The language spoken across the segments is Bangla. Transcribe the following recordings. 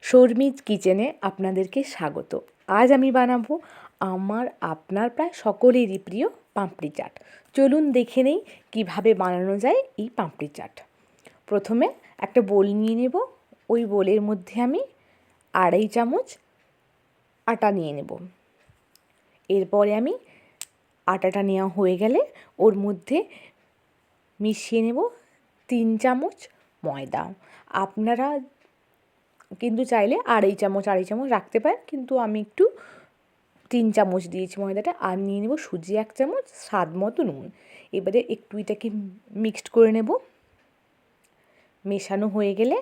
শর্মিজ কিচেনে আপনাদেরকে স্বাগত। আজ আমি বানাবো আপনার প্রায় সকলেরই প্রিয় পাঁপড়ি চাট। চলুন দেখে নেই কীভাবে বানানো যায় এই পাঁপড়ি চাট। প্রথমে একটা বোল নিয়ে নেব। ওই বোলের মধ্যে আমি 2.5 চামচ আটা নিয়ে নেব। এরপরে আমি আটাটা নেওয়া হয়ে গেলে ওর মধ্যে মিশিয়ে নেব 3 চামচ ময়দা। আপনারা কিন্তু চাইলে 2.5 চামচ রাখতে পারেন, কিন্তু আমি একটু 3 চামচ দিয়েছি ময়দাটা। আর নিয়ে নেব সুজি 1 চামচ, স্বাদ মতো নুন। এবারে একটু এটাকে মিক্সড করে নেব। মেশানো হয়ে গেলে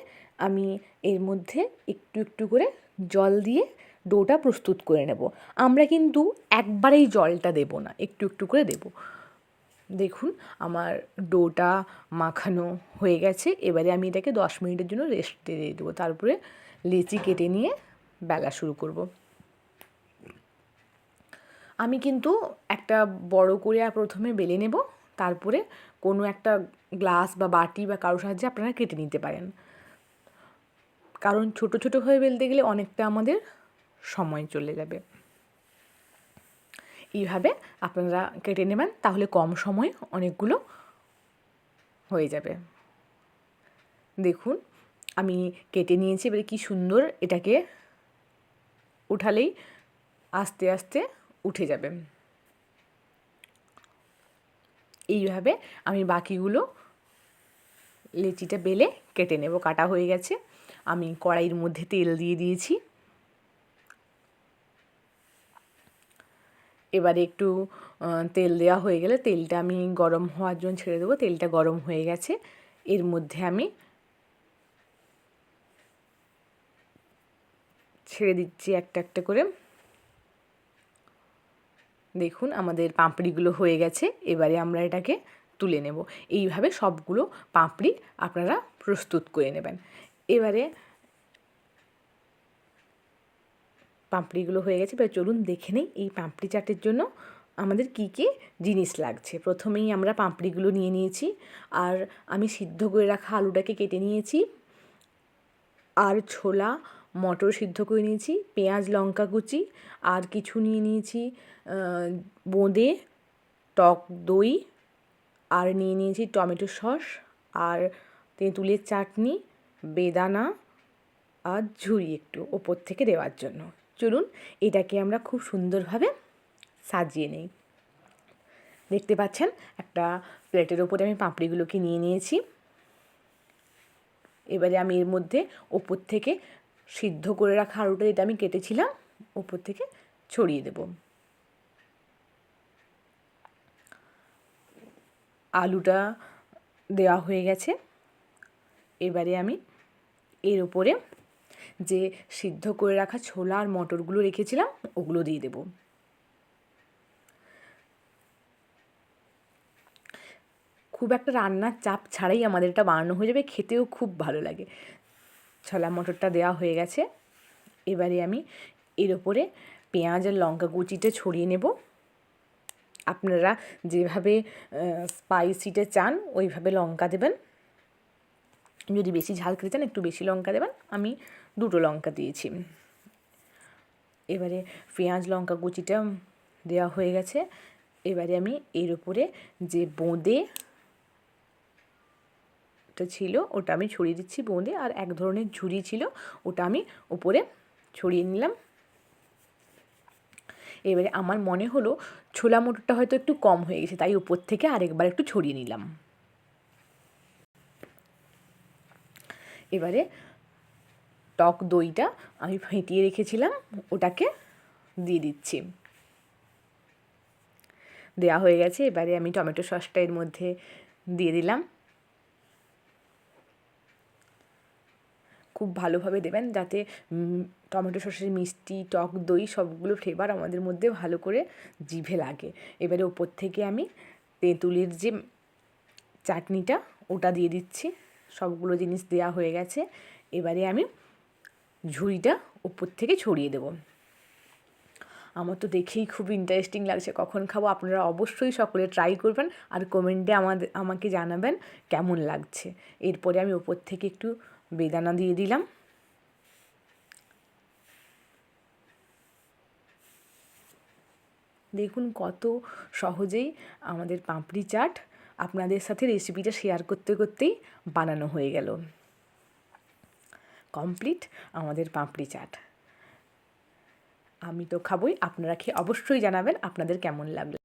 আমি এর মধ্যে একটু একটু করে জল দিয়ে ডোটা প্রস্তুত করে নেব। আমরা কিন্তু একবারেই জলটা দেব না, একটু একটু করে দেব। দেখুন আমার ডোটা মাখানো হয়ে গেছে। এবারে আমি এটাকে 10 মিনিটের জন্য রেস্টে দিয়ে দেবো। তারপরে লেচি কেটে নিয়ে বেলা শুরু করব। আমি কিন্তু একটা বড় করে প্রথমে বেলে নেব, তারপরে কোনো একটা গ্লাস বা বাটি বা কারো সাহায্যে আপনারা কেটে নিতে পারেন, কারণ ছোট ছোট হয়ে বেলতে গেলে অনেকটা আমাদের সময় চলে যাবে। এইভাবে আপনারা কেটে নেবেন, তাহলে কম সময়ে অনেকগুলো হয়ে যাবে। দেখুন আমি কেটে নিয়েছি। এবারে কি সুন্দর এটাকে উঠালেই আস্তে আস্তে উঠে যাবে। এইভাবে আমি বাকিগুলো লেচিটা বেলে কেটে নেব। কাটা হয়ে গেছে। আমি কড়াইয়ের মধ্যে তেল দিয়ে দিয়েছি। এবারে একটু তেল দেওয়া হয়ে গেলে তেলটা আমি গরম হওয়ার জন্য ছেড়ে দেবো। তেলটা গরম হয়ে গেছে। এর মধ্যে আমি ছেড়ে দিচ্ছি একটা একটা করে। দেখুন আমাদের পাঁপড়িগুলো হয়ে গেছে। এবারে আমরা এটাকে তুলে নেব। এইভাবে সবগুলো পাঁপড়ি আপনারা প্রস্তুত করে নেবেন। এবারে পাঁপড়িগুলো হয়ে গেছে। এবার চলুন দেখে নেই এই পাঁপড়ি চাটের জন্য আমাদের কী কী জিনিস লাগছে। প্রথমেই আমরা পাঁপড়িগুলো নিয়ে নিয়েছি, আর আমি সিদ্ধ করে রাখা আলুটাকে কেটে নিয়েছি, আর ছোলা মটর সিদ্ধ করে নিয়েছি, পেঁয়াজ লঙ্কা কুচি, আর কিছু নিয়ে নিয়েছি বোঁদে, টক দই, আর নিয়ে নিয়েছি টমেটো সস, আর তেঁতুলের চাটনি, বেদানা, আর ঝুড়ি একটু ওপর থেকে দেওয়ার জন্য। চলুন এটাকে আমরা খুব সুন্দরভাবে সাজিয়ে নেই। দেখতে পাচ্ছেন একটা প্লেটের ওপরে আমি পাঁপড়িগুলোকে নিয়ে নিয়েছি। এবারে আমি এর মধ্যে ওপর থেকে সিদ্ধ করে রাখা আলুটা যেটা আমি কেটেছিলাম ওপর থেকে ছড়িয়ে দেব। আলুটা দেওয়া হয়ে গেছে। এবারে আমি এর উপরে যে সিদ্ধ করে রাখা ছোলা আর মটরগুলো রেখেছিলাম ওগুলো দিয়ে দেব। খুব একটা রান্নার চাপ ছাড়াই আমাদের এটা বানানো হয়ে যাবে, খেতেও খুব ভালো লাগে। ছোলা মটরটা দেওয়া হয়ে গেছে। এবারে আমি এর ওপরে পেঁয়াজ আর লঙ্কা কুচিটা ছড়িয়ে নেব। আপনারা যেভাবে স্পাইসিটা চান ওইভাবে লঙ্কা দেবেন। যদি বেশি ঝাল খেতে চান একটু বেশি লঙ্কা দেবেন। আমি 2 লঙ্কা দিয়েছি। এবারে পেঁয়াজ লঙ্কা কুচিটা দেওয়া হয়ে গেছে। এবারে আমি এর উপরে যে বোঁদেটা ছিল ওটা আমি ছড়িয়ে দিচ্ছি। বোঁদে আর এক ধরনের ঝুড়ি ছিল, ওটা আমি উপরে ছড়িয়ে নিলাম। এবারে আমার মনে হলো ছোলা মটরটা হয়তো একটু কম হয়ে গেছে, তাই উপর থেকে আরেকবার একটু ছড়িয়ে নিলাম। এবারে টক দইটা আমি ফেটিয়ে রেখেছিলাম ওটাকে দিয়ে দিচ্ছি। দেওয়া হয়ে গেছে। এবারে আমি টমেটো সসটা এর মধ্যে দিয়ে দিলাম। খুব ভালোভাবে দেবেন যাতে টমেটো সসের মিষ্টি টক দই সবগুলো ফ্লেভার আমাদের মধ্যে ভালো করে জিভে লাগে। এবারে ওপর থেকে আমি তেঁতুলের যে চাটনিটা ওটা দিয়ে দিচ্ছি। সবগুলো জিনিস দেওয়া হয়ে গেছে। এবারে আমি ঝুড়িটা ওপর থেকে ছড়িয়ে দেব। আমার তো দেখেই খুব ইন্টারেস্টিং লাগছে, কখন খাবো। আপনারা অবশ্যই সকলে ট্রাই করবেন আর কমেন্টে আমাকে জানাবেন কেমন লাগছে। এরপরে আমি ওপর থেকে একটু বেদানা দিয়ে দিলাম। দেখুন কত সহজেই আমাদের পাঁপড়ি চাট আপনাদের সাথে রেসিপিটা শেয়ার করতে করতেই বানানো হয়ে গেল। কমপ্লিট আমাদের পাঁপড়ি চাট। আমি তো খাবই, আপনারা খেয়ে অবশ্যই জানাবেন আপনাদের কেমন লাগলো।